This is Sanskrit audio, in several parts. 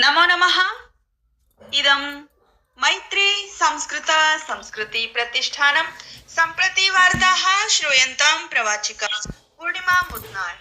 नमो नमः। इदं मैत्री संस्कृत संस्कृति प्रतिष्ठानं सम्प्रति वार्ताः श्रूयन्तां प्रवाचिका पूर्णिमा मुद्नाळ्।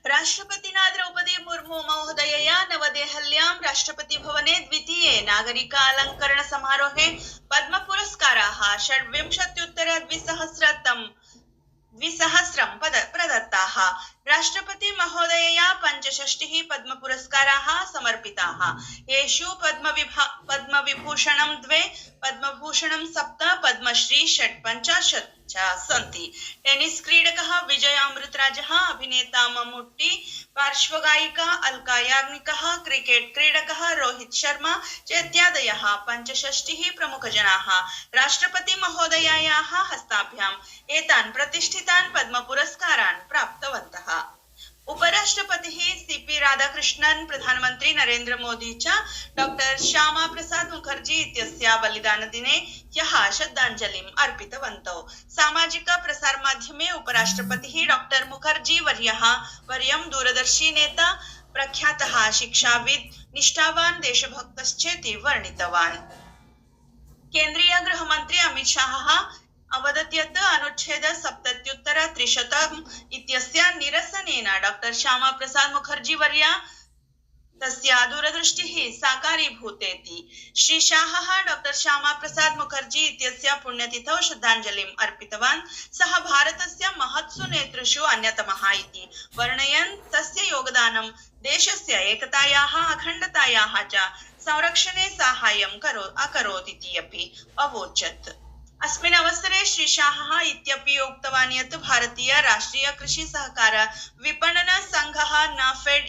राष्ट्रपतिना द्रौपदी मुर्मू महोदयया नवदेहल्यां राष्ट्रपति भवने द्वितीये नागरिक अलङ्करण समारोहे पद्म पुरस्काराः 26,200 प्रदत्ताः। राष्ट्रपति महोदयया 65 पद्म पुरस्काराः समर्पिताः। येषु पद्मविभूषणं 2, पद्मभूषणं 7, पद्मश्री 55 च सन्ति। टेनिस् क्रीडकः विजय अमृतराजः, अभिनेता मम्मूट्टी, पार्श्वगायिका अलका याग्निकः, क्रिकेट् क्रीडकः रोहित शर्मा च इत्यादयः 65 प्रमुखजनाः राष्ट्रपति महोदयायाः हस्ताभ्याम् एतान् प्रतिष्ठितान् पद्म पुरस्कारान् प्राप्तवन्तः। उपराष्ट्रपतिः सीपी राधाकृष्णन्, प्रधानमन्त्री नरेन्द्र मोदी च डॉक्टर श्यामा प्रसाद मुखर्जी इत्यस्य बलिदानदिने ह्यः श्रद्धाञ्जलिम् अर्पितवन्तौ। सामाजिक प्रसारमाध्यमे उपराष्ट्रपतिः डॉक्टर मुखर्जी वर्यं दूरदर्शी नेता, प्रख्यातः शिक्षाविद्, निष्ठावान् देशभक्तश्चेति वर्णितवान्। केन्द्रीय गृहमन्त्री अमित शाहः अवदत् यत् अनुच्छेद 77 इत्यस्य निरसनेन डॉक्टर श्यामा प्रसाद मुखर्जी वर्या तस्य दूरदृष्टिः साकारीभूतेति। श्री शाहः डॉक्टर श्यामा प्रसाद मुखर्जी इत्यस्य पुण्यतिथौ श्रद्धाञ्जलिम् अर्पितवान्। सः भारतस्य महत्सु नेतृषु अन्यतमः इति वर्णयन् तस्य योगदानं देशस्य एकतायाः अखण्डतायाः च संरक्षणे साहाय्यम् अकरोत् इति अपि अवोचत्। अस्मिन् अवसरे श्री शाहः इत्यपि उक्तवान् यत् भारतीय राष्ट्रीय कृषि सहकार विपणन संघः नाफेड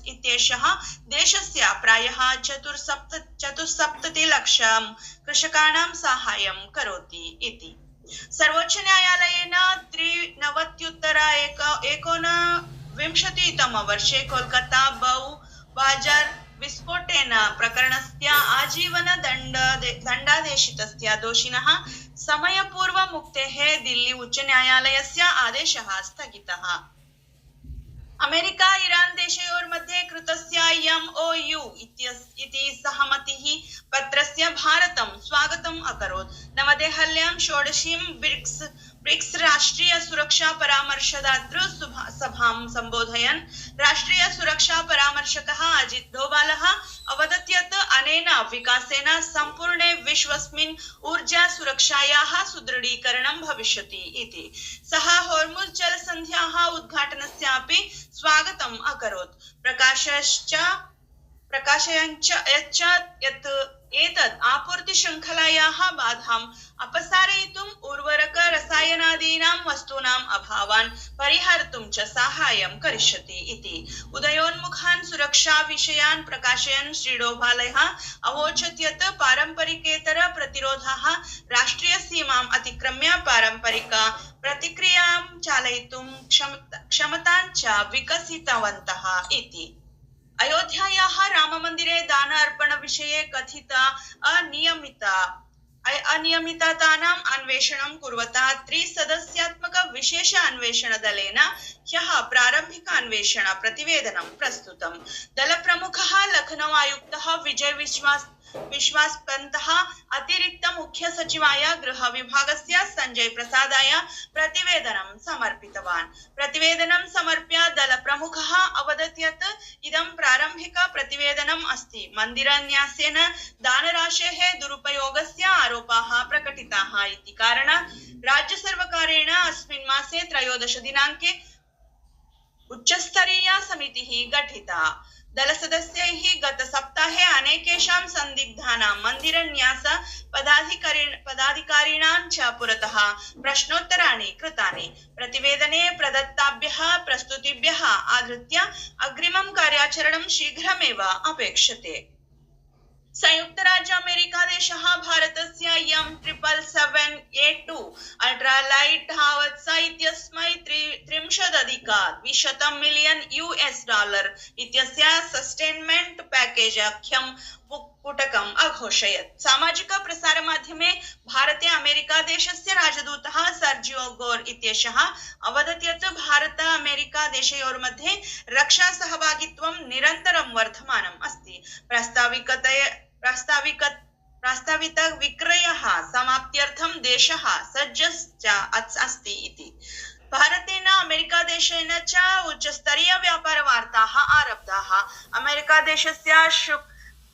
इत्येषः देशस्य प्रायः 74 लक्षं कृषकाणां साहाय्यं करोति इति। सर्वोच्च न्यायालयेन 1929 वर्षे कोलकाता बाजार विस्फोटेन प्रकरणस्य आजीवन दण्डादेशितस्य दोषिणः समयपूर्वमुक्तेः दिल्ली उच्च न्यायालयस्य आदेशः स्थगितः। अमेरिका ईरान देशयोर्मध्ये कृतस्य MOU इति सहमतिः पत्रस्य भारतं स्वागतम् अकरोत्। नवदेहल्यां 16वीं ब्रिक्स राष्ट्रीय सुरक्षा परामर्शदातृ सभां सम्बोधयन् राष्ट्रीय सुरक्षा परामर्शकः अजित डोभालः अवदत् यत् अनेन विकासेन सम्पूर्णे विश्वस्मिन् ऊर्जा सुरक्षायाः सुदृढीकरणं भविष्यति इति। सः होर्मुज़् जलसन्ध्याः उद्घाटनस्यापि स्वागतम् अकरोत्। प्रकाशयञ्च यत् एतत् आपूर्ति शृङ्खलायाः बाधाम् अपसारयितुम् उर्वरक रसायनादीनां वस्तूनाम् अभावान् परिहर्तुं च साहाय्यं करिष्यति इति। उदयोन्मुखान् सुरक्षा विषयान् प्रकाशयन् श्री डोभालः अवोचत् यत् पारम्परिकेतर प्रतिरोधाः राष्ट्रिय सीमाम् अतिक्रम्य पारम्परिक प्रतिक्रियां चालयितुं क्षमतां च विकसितवन्तः इति। अयोध्यायाः राममन्दिरे दान अर्पण विषये कथित अनियमिततानाम् अन्वेषणं कुर्वता 3-सदस्यात्मक विशेष अन्वेषण दलेन ह्यः प्रारम्भिक अन्वेषण प्रतिवेदनं प्रस्तुतम्। दलप्रमुखः लखनऊ आयुक्तः विजय विश्वास पंतः अतिरिक्त मुख्य सचिवाय गृह विभागस्य संजय प्रसादाय प्रतिवेदनं समर्पितवान्। प्रतिवेदनं समर्प्य दल प्रमुखः अवदत् यत् इदं प्रारम्भिक प्रतिवेदनम् अस्ति। मन्दिरन्यासेन दानराशेः दुरुपयोगस्य आरोपाः प्रकटिताः इति कारणात् राज्य सर्वकारेण अस्मिन् मासे 13 दिनाङ्के उच्चस्तरीया समितिः गठिता। दलसदस्यैः गत सप्ताहे अनेकेषां सन्दिग्धानां मन्दिरन्यास पदाधिकारिणां च पुरतः प्रश्नोत्तराणि कृतानि। प्रतिवेदने प्रदत्ताभ्यः प्रस्तुतिभ्यः आधृत्य अग्रिमं कार्याचरणं शीघ्रमेव अपेक्षते। संयुक्त राज्य अमेरिका देशः भारतस्य M777A2 अल्ट्रालाइट हावत्सा इत्यस्मै 30,200 मिलियन US डॉलर इत्यस्य सस्टेनमेंट पैकेज आख्यं पुटकम् अघोषयत्। सामाजिक प्रसारमाध्यमे भारते अमेरिकादेशस्य राजदूतः सर्जियो गोर इत्येषः अवदत् यत् भारत अमेरिका देशयोर्मध्ये रक्षासहभागित्वं निरन्तरं वर्धमानम् अस्ति। प्रस्तावितविक्रयः समाप्त्यर्थं देशः सज्जश्च अस्ति इति। भारतेन अमेरिकादेशेन च उच्चस्तरीय व्यापारवार्ताः आरब्धाः। अमेरिकादेशस्य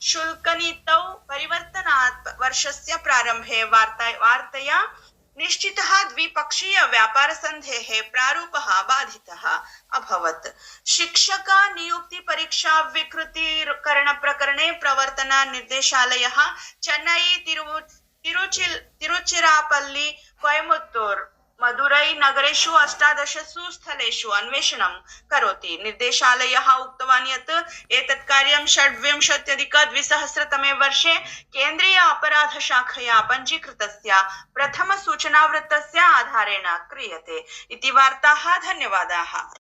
शुल्कनीतौ परिवर्तनात् वर्षस्य प्रारम्भे वार्तया निश्चितः द्विपक्षीय व्यापारसन्धेः प्रारूपः बाधितः अभवत्। शिक्षक नियुक्ति परीक्षा विकृतीकरणप्रकरणे प्रवर्तन निर्देशालयः चेन्नई, तिरुचिरापल्ली, कोयमुत्तूर, मदुरै नगरेषु 18 स्थलेषु अन्वेषणं करोति। निर्देशालयः उक्तवान् यत् एतत् कार्यं 26-2000 वर्षे केन्द्रीय अपराधशाखया पञ्जीकृतस्य प्रथमसूचनावृत्तस्य आधारेण क्रियते इति वार्ताः। धन्यवादाः।